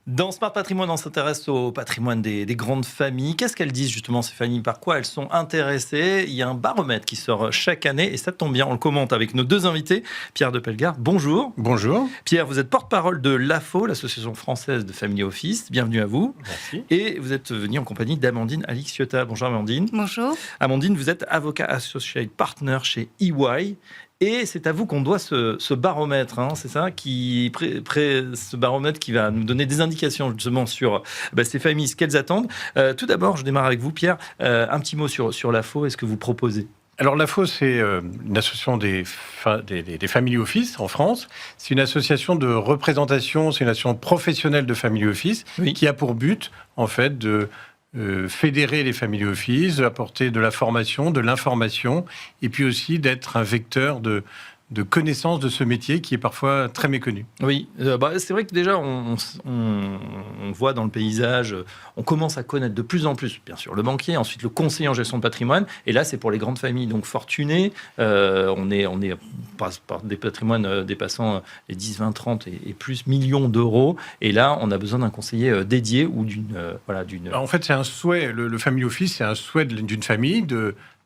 Dans Smart Patrimoine, on s'intéresse au patrimoine des grandes familles. Qu'est-ce qu'elles disent justement ces familles? Par quoi elles sont intéressées? Il y a un baromètre qui sort chaque année et ça tombe bien, on le commente avec nos deux invités. Pierre de Pellegard, bonjour. Bonjour. Pierre, vous êtes porte-parole de l'AFO, l'Association française de Family Office. Bienvenue à vous. Merci. Et vous êtes venu en compagnie d'Amandine Alix-Ciotat. Bonjour Amandine. Bonjour. Amandine, vous êtes avocat associate partner chez EY. Et c'est à vous qu'on doit ce baromètre, c'est ça, ce baromètre qui va nous donner des indications justement sur ces familles, ce qu'elles attendent. Tout d'abord, je démarre avec vous, Pierre. Un petit mot sur l'AFO, est-ce que vous proposez? Alors l'AFO, c'est une association des Family Office en France. C'est une association de représentation, c'est une association professionnelle de Family Office qui a pour but, en fait, de fédérer les family office, apporter de la formation, de l'information, et puis aussi d'être un vecteur de connaissance de ce métier qui est parfois très méconnu. Oui, c'est vrai que déjà, on voit dans le paysage, on commence à connaître de plus en plus, bien sûr, le banquier, ensuite le conseiller en gestion de patrimoine, et là, c'est pour les grandes familles, donc fortunées. On est par des patrimoines dépassant les 10, 20, 30 et plus millions d'euros, et là, on a besoin d'un conseiller dédié ou d'une... En fait, c'est un souhait, le family office, c'est un souhait d'une famille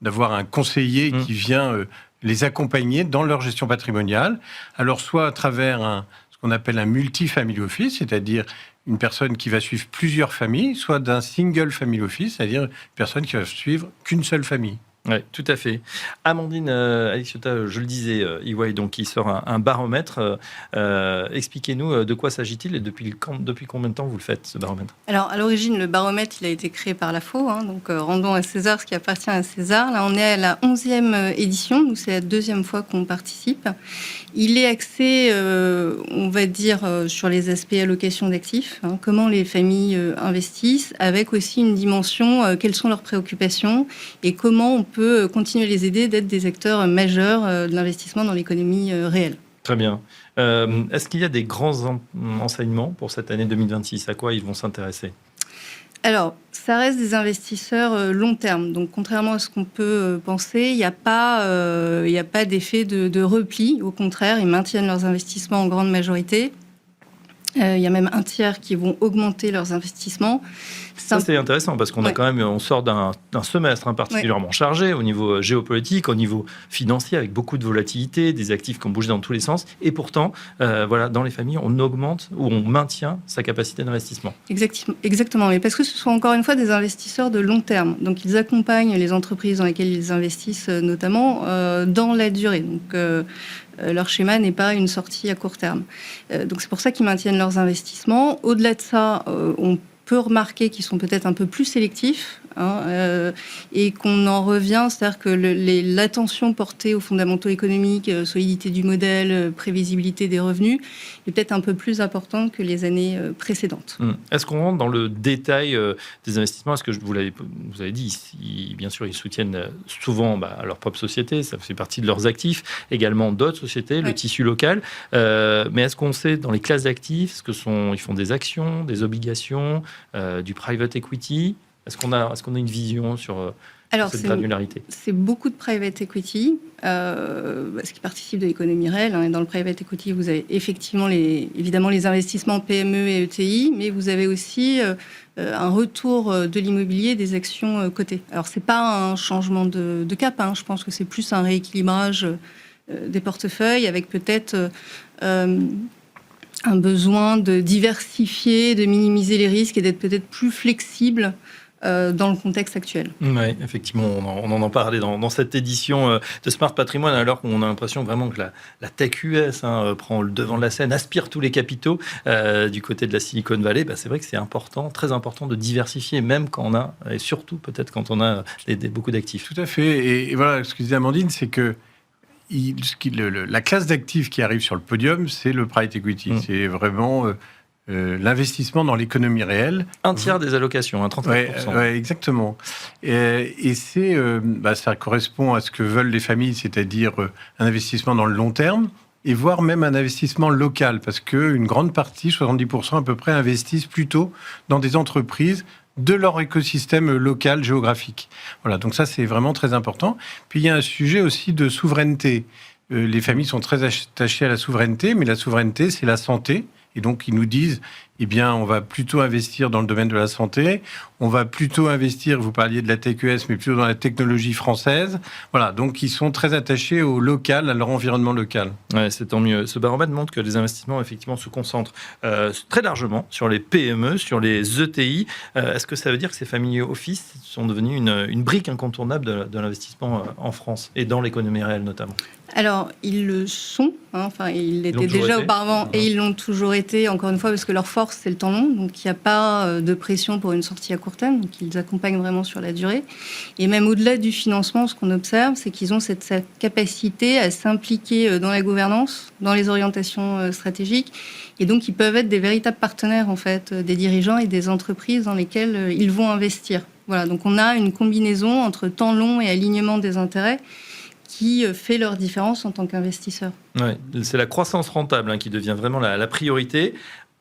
d'avoir un conseiller qui vient... les accompagner dans leur gestion patrimoniale, alors soit à travers ce qu'on appelle un multi-family office, c'est-à-dire une personne qui va suivre plusieurs familles, soit d'un single family office, c'est-à-dire une personne qui va suivre qu'une seule famille. Oui, tout à fait. Amandine Alix-Ciotat, je le disais, EY, donc, qui sort un baromètre. Expliquez-nous de quoi s'agit-il et depuis combien de temps vous le faites, ce baromètre? Alors, à l'origine, le baromètre, il a été créé par l'AFO, donc rendons à César ce qui appartient à César. Là, on est à la 11e édition, nous, c'est la deuxième fois qu'on participe. Il est axé, on va dire, sur les aspects allocation d'actifs, comment les familles investissent, avec aussi une dimension, quelles sont leurs préoccupations et comment on peut continuer à les aider d'être des acteurs majeurs de l'investissement dans l'économie réelle. Très bien. Est-ce qu'il y a des grands enseignements pour cette année 2026? À quoi ils vont s'intéresser? Alors, ça reste des investisseurs long terme. Donc, contrairement à ce qu'on peut penser, il n'y a pas d'effet de repli. Au contraire, ils maintiennent leurs investissements en grande majorité. Il y a même un tiers qui vont augmenter leurs investissements. Ça, c'est intéressant parce qu'on a quand même, on sort d'un semestre particulièrement chargé au niveau géopolitique, au niveau financier, avec beaucoup de volatilité, des actifs qui ont bougé dans tous les sens. Et pourtant, dans les familles, on augmente ou on maintient sa capacité d'investissement. Exactement. Mais parce que ce sont encore une fois des investisseurs de long terme. Donc, ils accompagnent les entreprises dans lesquelles ils investissent, notamment dans la durée. Donc, leur schéma n'est pas une sortie à court terme. Donc, c'est pour ça qu'ils maintiennent leurs investissements. Au-delà de ça, on peut remarquer qu'ils sont peut-être un peu plus sélectifs et qu'on en revient, c'est-à-dire que l'attention portée aux fondamentaux économiques, solidité du modèle, prévisibilité des revenus, est peut-être un peu plus importante que les années précédentes. Est-ce qu'on rentre dans le détail des investissements? Est-ce que vous avez dit, bien sûr, ils soutiennent souvent leur propre société, ça fait partie de leurs actifs, également d'autres sociétés, le tissu local. Mais est-ce qu'on sait dans les classes d'actifs, ils font des actions, des obligations, du private equity? Est-ce qu'on a une vision sur cette granularité? C'est beaucoup de private equity, ce qui participe de l'économie réelle. Et dans le private equity, vous avez effectivement évidemment les investissements PME et ETI, mais vous avez aussi un retour de l'immobilier, des actions cotées. Alors, ce n'est pas un changement de cap, je pense que c'est plus un rééquilibrage des portefeuilles avec peut-être... un besoin de diversifier, de minimiser les risques et d'être peut-être plus flexible dans le contexte actuel. Oui, effectivement, on en parlait dans cette édition de Smart Patrimoine, alors qu'on a l'impression vraiment que la tech US prend le devant de la scène, aspire tous les capitaux du côté de la Silicon Valley. C'est vrai que c'est important, très important de diversifier, même quand on a, et surtout peut-être quand on a beaucoup d'actifs. Tout à fait. Et voilà, ce que disait Amandine, c'est que la classe d'actifs qui arrive sur le podium, c'est le private equity. C'est vraiment l'investissement dans l'économie réelle. Un tiers des allocations, 35%. Ouais, exactement. Et ça correspond à ce que veulent les familles, c'est-à-dire un investissement dans le long terme, et voire même un investissement local, parce qu'une grande partie, 70% à peu près, investissent plutôt dans des entreprises de leur écosystème local, géographique. Voilà, donc ça, c'est vraiment très important. Puis, il y a un sujet aussi de souveraineté. Les familles sont très attachées à la souveraineté, mais la souveraineté, c'est la santé. Et donc, ils nous disent, eh bien, on va plutôt investir dans le domaine de la santé. On va plutôt investir, vous parliez de la TQS, mais plutôt dans la technologie française. Voilà, donc ils sont très attachés au local, à leur environnement local. Ouais, c'est tant mieux. Ce baromètre montre que les investissements, effectivement, se concentrent très largement sur les PME, sur les ETI. Est-ce que ça veut dire que ces family office sont devenus une brique incontournable de l'investissement en France et dans l'économie réelle notamment? Alors, ils le sont, enfin, ils l'étaient déjà auparavant et ils l'ont toujours été, encore une fois, parce que leur force, c'est le temps long. Donc, il n'y a pas de pression pour une sortie à court terme. Donc, ils accompagnent vraiment sur la durée. Et même au-delà du financement, ce qu'on observe, c'est qu'ils ont cette capacité à s'impliquer dans la gouvernance, dans les orientations stratégiques. Et donc, ils peuvent être des véritables partenaires, en fait, des dirigeants et des entreprises dans lesquelles ils vont investir. Voilà, donc on a une combinaison entre temps long et alignement des intérêts qui fait leur différence en tant qu'investisseur. Ouais, c'est la croissance rentable qui devient vraiment la priorité,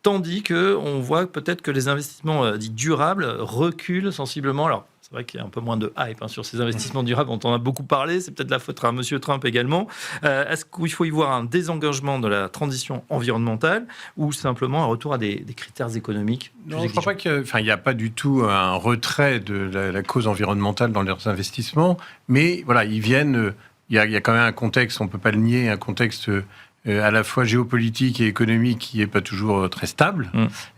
tandis qu'on voit peut-être que les investissements dits durables reculent sensiblement. Alors, c'est vrai qu'il y a un peu moins de hype sur ces investissements durables, on en a beaucoup parlé, c'est peut-être la faute à M. Trump également. Est-ce qu'il faut y voir un désengagement de la transition environnementale ou simplement un retour à des critères économiques? Non, je ne crois pas qu'il n'y a pas du tout un retrait de la cause environnementale dans leurs investissements, mais voilà, ils viennent... Il y a quand même un contexte, on ne peut pas le nier, un contexte à la fois géopolitique et économique qui n'est pas toujours très stable.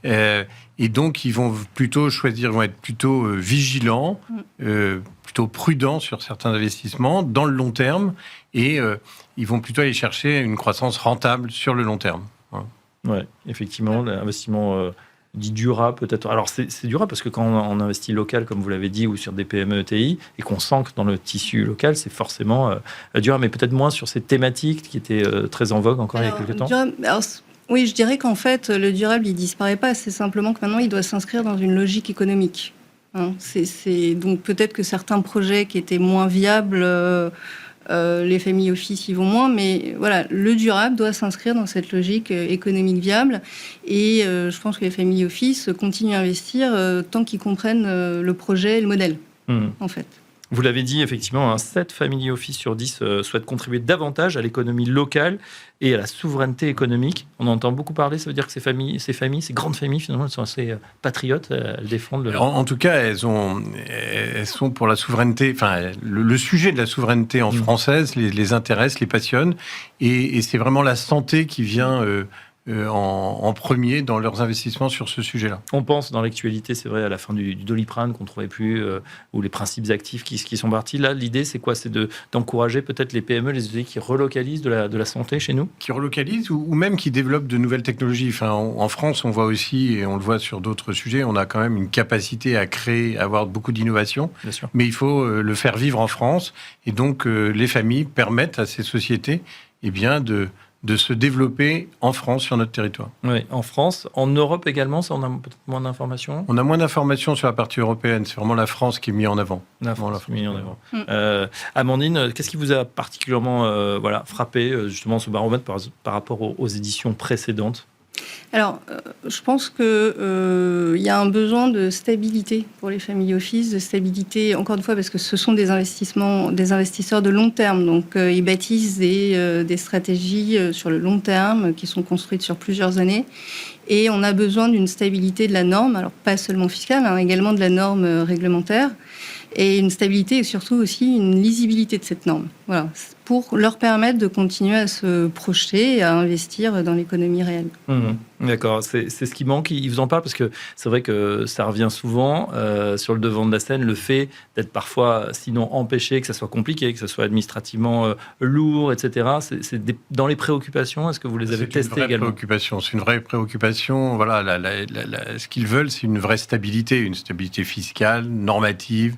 Et donc, ils vont plutôt être plutôt vigilants, plutôt prudents sur certains investissements dans le long terme. Et ils vont plutôt aller chercher une croissance rentable sur le long terme. Voilà. Ouais, effectivement, l'investissement... dit durable peut-être. Alors c'est durable parce que quand on investit local, comme vous l'avez dit, ou sur des PME ETI, et qu'on s'ancre dans le tissu local, c'est forcément durable, mais peut-être moins sur ces thématiques qui étaient très en vogue encore il y a quelques temps. Oui, je dirais qu'en fait, le durable, il disparaît pas. C'est simplement que maintenant, il doit s'inscrire dans une logique économique. Donc peut-être que certains projets qui étaient moins viables... les family office y vont moins, mais voilà, le durable doit s'inscrire dans cette logique économique viable. Et je pense que les family office continuent à investir tant qu'ils comprennent le projet et le modèle, en fait. Vous l'avez dit, effectivement, 7 family office sur 10 souhaitent contribuer davantage à l'économie locale et à la souveraineté économique. On entend beaucoup parler, ça veut dire que ces grandes familles, finalement, elles sont assez patriotes, elles défendent... En tout cas, elles sont pour la souveraineté, enfin, le sujet de la souveraineté française les intéresse, les passionne, et c'est vraiment la santé qui vient... en premier dans leurs investissements sur ce sujet-là. On pense dans l'actualité, c'est vrai, à la fin du Doliprane qu'on ne trouvait plus, ou les principes actifs qui sont partis. Là, l'idée, c'est quoi? C'est d'encourager peut-être les PME, les ETI qui relocalisent de la santé chez nous? Qui relocalisent ou même qui développent de nouvelles technologies. Enfin, en France, on voit aussi, et on le voit sur d'autres sujets, on a quand même une capacité à créer, à avoir beaucoup d'innovation. Mais il faut le faire vivre en France. Et donc, les familles permettent à ces sociétés de se développer en France, sur notre territoire. Oui, en France. En Europe également, ça, on a peut-être moins d'informations? On a moins d'informations sur la partie européenne. C'est vraiment la France qui est mise en avant. La France qui est mise en avant. Amandine, qu'est-ce qui vous a particulièrement frappé, justement, ce baromètre par rapport aux éditions précédentes? Alors, je pense qu'il y a un besoin de stabilité pour les family office, de stabilité, encore une fois, parce que ce sont des investisseurs de long terme. Donc, ils bâtissent des stratégies sur le long terme qui sont construites sur plusieurs années. Et on a besoin d'une stabilité de la norme, alors pas seulement fiscale, également de la norme réglementaire. Et une stabilité et surtout aussi une lisibilité de cette norme. Voilà, pour leur permettre de continuer à se projeter et à investir dans l'économie réelle. D'accord, c'est ce qui manque. Ils vous en parlent parce que c'est vrai que ça revient souvent sur le devant de la scène, le fait d'être parfois, sinon empêché, que ça soit compliqué, que ça soit administrativement lourd, etc. C'est dans les préoccupations, est-ce que vous les avez testées également? C'est une vraie préoccupation. Voilà, ce qu'ils veulent, c'est une vraie stabilité, une stabilité fiscale, normative,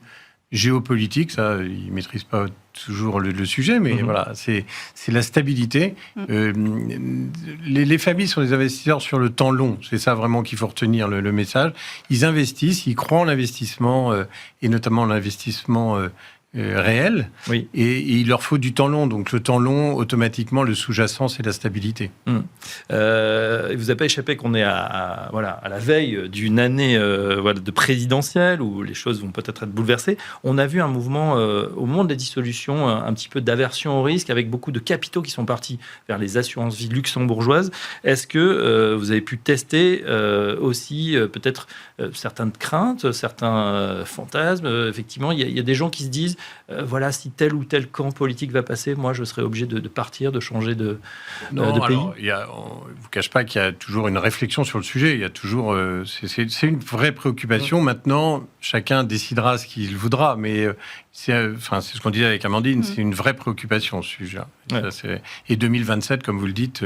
géopolitique. Ça, ils ne maîtrisent pas toujours le sujet, mais voilà, c'est la stabilité. Les familles sont des investisseurs sur le temps long. C'est ça vraiment qu'il faut retenir, le message. Ils investissent, ils croient en l'investissement, et notamment l'investissement réel. Oui. Et il leur faut du temps long. Donc le temps long, automatiquement, le sous-jacent, c'est la stabilité. Il vous a pas échappé qu'on est à la veille d'une année de présidentielle où les choses vont peut-être être bouleversées. On a vu un mouvement au moment de la dissolution, un petit peu d'aversion au risque, avec beaucoup de capitaux qui sont partis vers les assurances vie luxembourgeoises. Est-ce que vous avez pu tester aussi peut-être certaines craintes, certains fantasmes? Effectivement, il y a des gens qui se disent si tel ou tel camp politique va passer, moi je serai obligé de partir, de changer de pays. Alors, on ne vous cache pas qu'il y a toujours une réflexion sur le sujet. Il y a toujours, c'est une vraie préoccupation. Maintenant, chacun décidera ce qu'il voudra, mais c'est ce qu'on disait avec Amandine, c'est une vraie préoccupation ce sujet. Ouais. Et 2027, comme vous le dites,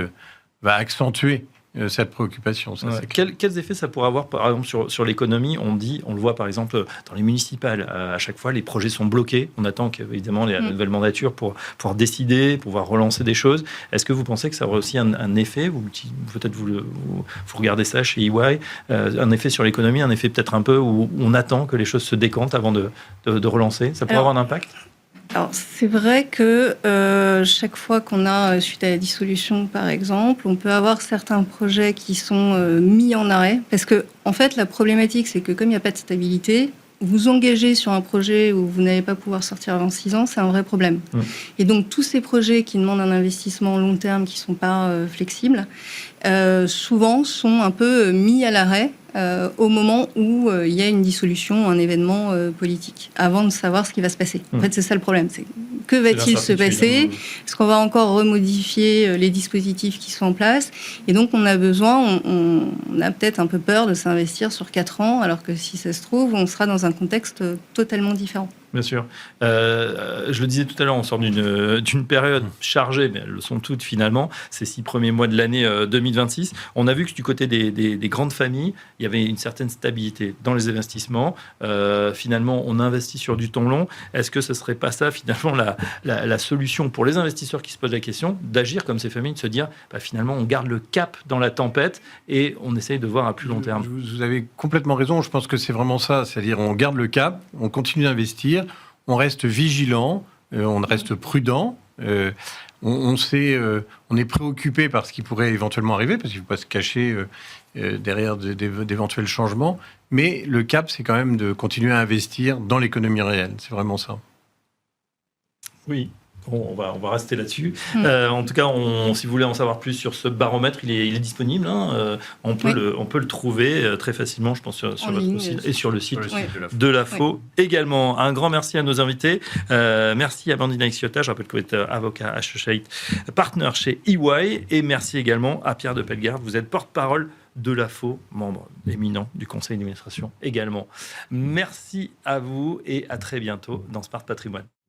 va accentuer cette préoccupation. Ça, c'est clair. Quels effets ça pourrait avoir, par exemple, sur l'économie? On le voit par exemple dans les municipales. À chaque fois, les projets sont bloqués. On attend qu'évidemment la nouvelle mandature pour pouvoir décider, pour pouvoir relancer des choses. Est-ce que vous pensez que ça aurait aussi un effet, peut-être vous regardez ça chez EY, un effet sur l'économie, un effet peut-être un peu où on attend que les choses se décantent avant de relancer? Ça pourrait avoir un impact? Alors, c'est vrai que chaque fois qu'on a, suite à la dissolution, par exemple, on peut avoir certains projets qui sont mis en arrêt. Parce que, en fait, la problématique, c'est que comme il n'y a pas de stabilité, vous engagez sur un projet où vous n'allez pas pouvoir sortir avant 6 ans, c'est un vrai problème. Et donc, tous ces projets qui demandent un investissement long terme, qui ne sont pas flexibles, souvent sont un peu mis à l'arrêt au moment où il y a une dissolution, un événement politique, avant de savoir ce qui va se passer. En fait, c'est ça le problème. C'est que va-t-il se passer? Est-ce qu'on va encore remodifier les dispositifs qui sont en place? Et donc, on a besoin, on a peut-être un peu peur de s'investir sur 4 ans, alors que si ça se trouve, on sera dans un contexte totalement différent. Bien sûr. Je le disais tout à l'heure, on sort d'une période chargée, mais elles le sont toutes finalement, ces 6 premiers mois de l'année 2026. On a vu que du côté des grandes familles, il y avait une certaine stabilité dans les investissements. Finalement, on investit sur du temps long. Est-ce que ce ne serait pas ça, finalement, la solution pour les investisseurs qui se posent la question, d'agir comme ces familles, de se dire, finalement, on garde le cap dans la tempête et on essaye de voir à plus long terme? Vous avez complètement raison. Je pense que c'est vraiment ça. C'est-à-dire, on garde le cap, on continue d'investir, on reste vigilant, on reste prudent. On est préoccupé par ce qui pourrait éventuellement arriver, parce qu'il ne faut pas se cacher derrière d'éventuels changements. Mais le cap, c'est quand même de continuer à investir dans l'économie réelle. C'est vraiment ça. Oui. Bon, on va rester là-dessus. En tout cas, si vous voulez en savoir plus sur ce baromètre, il est disponible. On peut le trouver très facilement, je pense, sur votre site et sur le site de l'AFO également. Un grand merci à nos invités. Merci à Amandine Aixiota, je rappelle que vous êtes avocat associate partner chez EY. Et merci également à Pierre de Pellegarde, vous êtes porte-parole de l'AFO, membre éminent du conseil d'administration également. Merci à vous et à très bientôt dans Smart Patrimoine.